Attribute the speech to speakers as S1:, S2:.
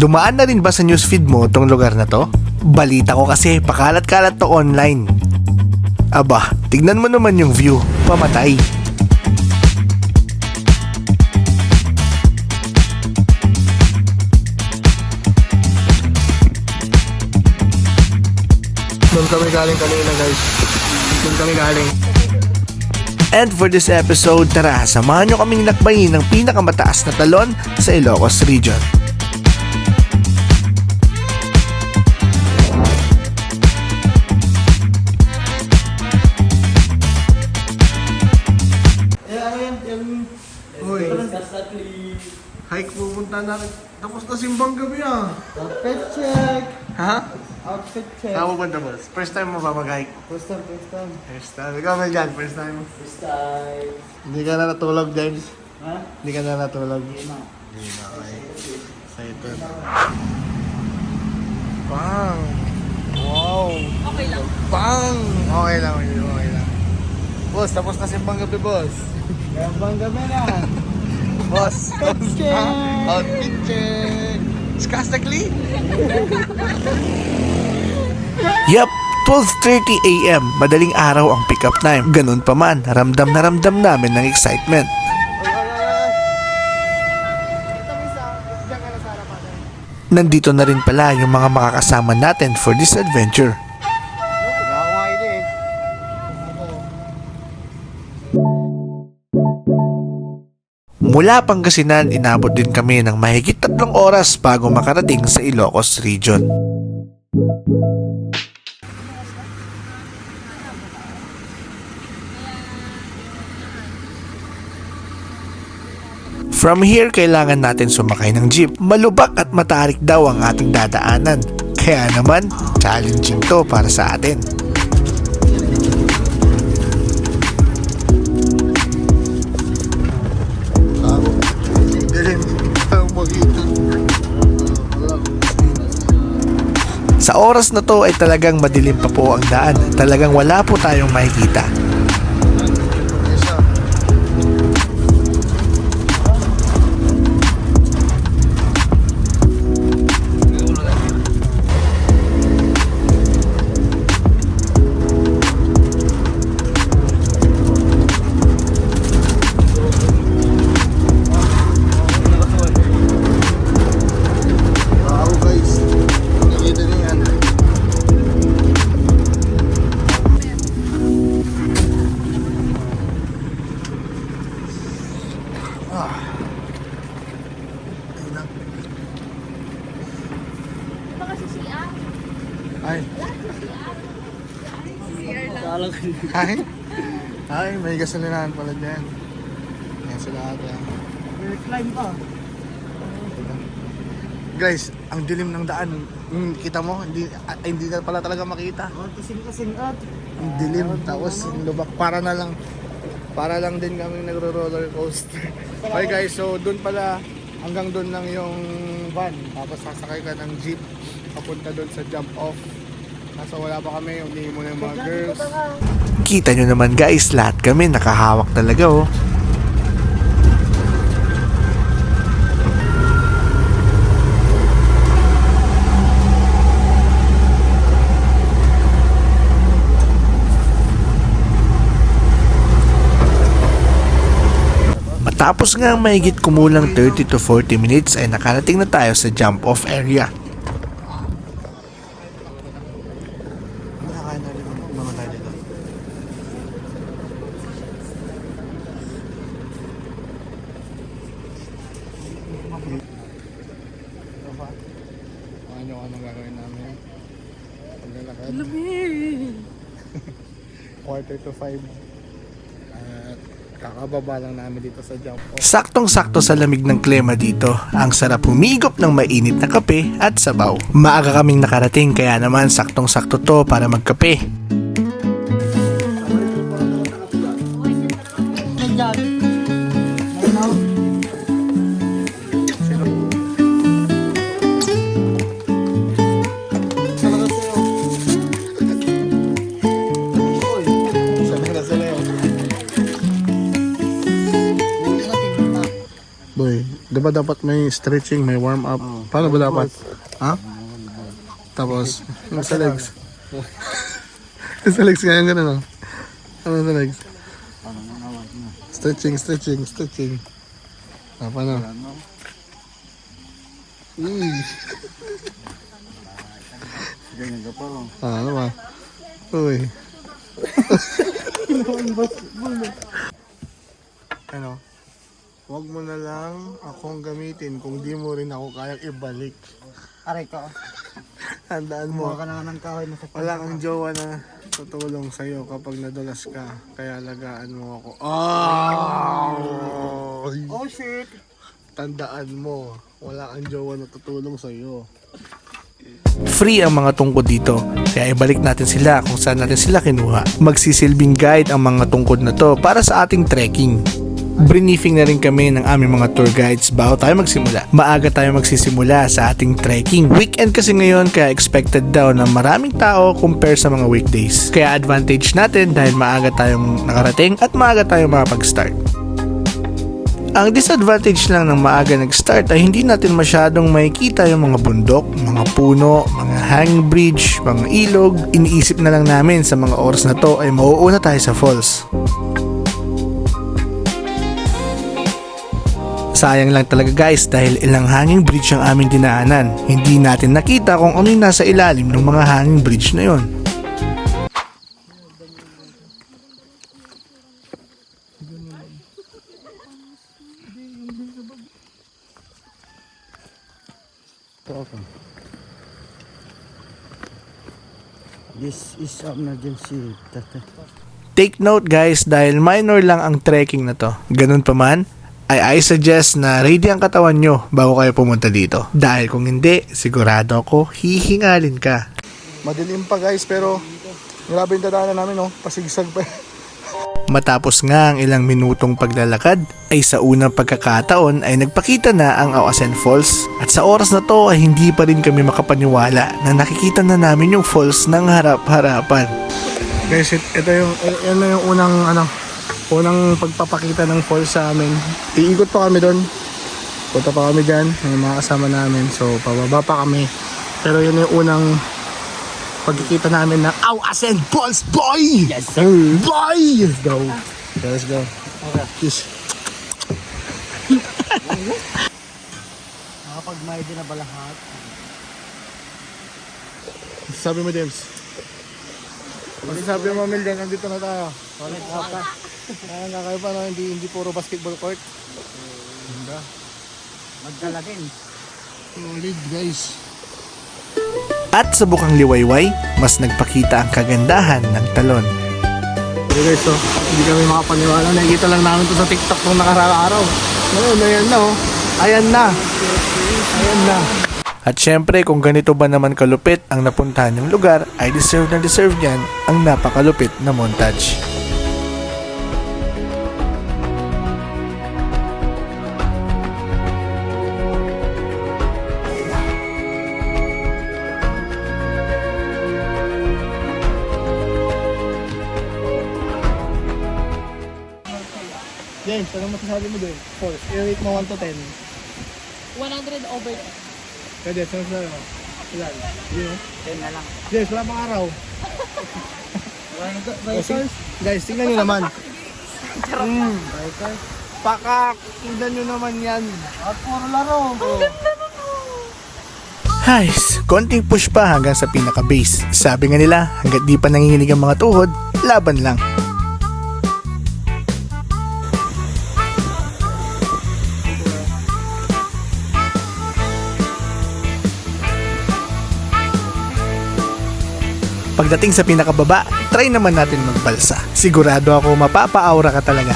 S1: Dumaan na rin ba sa newsfeed mo tong lugar na to? Balita ko kasi pakalat-kalat to online. Aba, tignan mo naman yung view, pamatay.
S2: Doon kami galing kanina guys. Doon kami galing.
S1: And for this episode, tara, samahan nyo kaming lakbayin ng pinakamataas na talon sa Ilocos Region.
S2: Uy, hike pupunta na. Tapos na simbang gabi ah.
S3: Outfit check!
S2: Ha?
S3: Outfit check!
S2: Saan pupunta boss? First time mo ba mag-hike?
S3: First time.
S2: First time. Ikaw ba dyan? First time?
S3: First time.
S2: Hindi ka na natulog, James?
S3: Ha?
S2: Hindi ka na natulog?
S3: Hindi na.
S2: Hindi na, okay. Excited. Bang! Wow!
S4: Okay lang.
S2: Bang! Okay lang, okay lang. Boss, tapos na simbang gabi, boss.
S3: Gabang gabi na!
S2: Boss!
S3: Outfit check!
S2: Outfit check! Skastakli?
S1: Yup, 12:30 AM, madaling araw ang pick-up time. Ganun pa man, ramdam na ramdam namin ng excitement. Nandito na rin pala yung mga makakasama natin for this adventure. Mula Pangasinan, inabot din kami ng mahigit 3 oras bago makarating sa Ilocos Region. From here, kailangan natin sumakay ng jeep. Malubak at matarik daw ang ating dadaanan. Kaya naman, challenging to para sa atin. Sa oras na to ay talagang madilim pa po ang daan. Talagang wala po tayong makikita.
S2: Ay, ay, may gasolinahan pala dyan. Yan sila ate.
S3: Climb pa.
S2: Guys, ang dilim ng daan. Kita mo, hindi na pala talaga makita.
S3: Kasing at.
S2: Ang dilim, tapos yung lubak. Para lang din kami nagro-roller coaster. Okay guys, so doon pala, hanggang doon lang yung van. Tapos sasakay ka ng jeep, papunta doon sa jump off. Kaso wala pa kami, hindi mo na yung mga girls.
S1: Kita nyo naman guys, lahat kami nakahawak talaga oh. Matapos nga ang mahigit kumulang 30 to 40 minutes ay nakarating na tayo sa jump off area.
S2: Ano anong gagawin namin? Paglalakad. Quarter to 5. At kakababa lang namin dito sa jump off.
S1: Saktong-sakto sa lamig ng klima dito, ang sarap humigop ng mainit na kape at sabaw. Maaga kaming nakarating kaya naman saktong-sakto to para magkape.
S2: Di ba dapat may stretching, may warm up? Paano ba dapat? Ha? Tapos, yung sa legs. Yung sa legs ngayon ganun, no? Ano sa legs? Stretching. Paano?
S3: Ganyan ka pa.
S2: Ano ba? Uy. Ano? Huwag mo na lang akong gamitin kung di mo rin ako kayang ibalik.
S3: Aray ko.
S2: Handaan mo.
S3: Kumuha ka na ng kahoy na sa
S2: Wala kang jowa na tutulong sa'yo kapag nadulas ka. Kaya alagaan mo ako. Oh!
S3: Oh shit!
S2: Tandaan mo, wala kang jowa na tutulong sa'yo.
S1: Free ang mga tungkod dito, kaya ibalik natin sila kung saan natin sila kinuha. Magsisilbing guide ang mga tungkod na to para sa ating trekking. Briefing na rin kami ng aming mga tour guides bago tayo magsimula. Maaga tayo magsisimula sa ating trekking. Weekend kasi ngayon kaya expected daw na maraming tao compare sa mga weekdays. Kaya advantage natin dahil maaga tayong nakarating at maaga tayong makapag-start. Ang disadvantage lang ng maaga nag-start ay hindi natin masyadong makikita yung mga bundok, mga puno, mga hanging bridge, mga ilog. Iniisip na lang namin sa mga oras na to ay mauuna tayo sa falls. Sayang lang talaga guys dahil ilang hanging bridge ang aming dinaanan. Hindi natin nakita kung ano yung nasa ilalim ng mga hanging bridge na yon.
S3: This is emergency.
S1: Take note guys dahil minor lang ang trekking na to. Ganun pa man, I suggest na ready ang katawan nyo bago kayo pumunta dito. Dahil kung hindi, sigurado ako hihingalin ka.
S2: Madilim pa guys, pero grabe yung dadaanan namin, no? Pasigsag pa.
S1: Matapos nga ang ilang minutong paglalakad, ay sa unang pagkakataon ay nagpakita na ang Auasen Falls. At sa oras na to ay hindi pa rin kami makapaniwala na nakikita na namin yung falls ng harap-harapan.
S2: Guys, ito yung unang pagpapakita ng falls sa amin. Iikot pa kami doon. Punta pa kami dyan, may mga kasama namin. So, pababa pa kami. Pero yun yung unang pagkikita namin ng Auasen Falls, boy!
S3: Yes sir!
S2: Boy! Let's go. Let's go.
S3: Okay.
S2: Kiss.
S3: Nakapag-may din na ba lahat?
S2: Sabi mo, James. Pag sabi mo, Mel, nandito na tayo.
S3: Solid ka.
S2: Ayan, kakaya pa, no? Hindi puro basketball court. Ganda.
S3: Magdala din.
S2: Solid, guys.
S1: At sa bukang liwayway, mas nagpakita ang kagandahan ng talon.
S2: Okay guys, so hindi kami makapaniwala. Nakikita lang namin to sa TikTok nung nakaraang araw. Ngayon, ayan na, oh. Ayan na. Ayan na.
S1: At syempre kung ganito ba naman kalupit ang napuntahan ng lugar, ay deserve niyan ang napakalupit na montage.
S2: James, ano masasabi mo doon? Falls. I-rate mo 1 to 10.
S4: 100 over 10.
S2: Pwede, saan sa ano? Ilan? Yun, oh.
S3: 10 na lang.
S2: James, wala pang araw.
S3: Bikers?
S2: Guys, tingnan nyo naman.
S3: Bikers?
S2: Pakakinggan nyo naman yan.
S3: At puro laro.
S1: Hays, konting push pa hanggang sa pinaka-base. Sabi nga nila, hanggat di pa nanginginig ang mga tuhod, laban lang. Pagdating sa pinakababa, try naman natin magbalsa. Sigurado ako mapapa-aura ka talaga.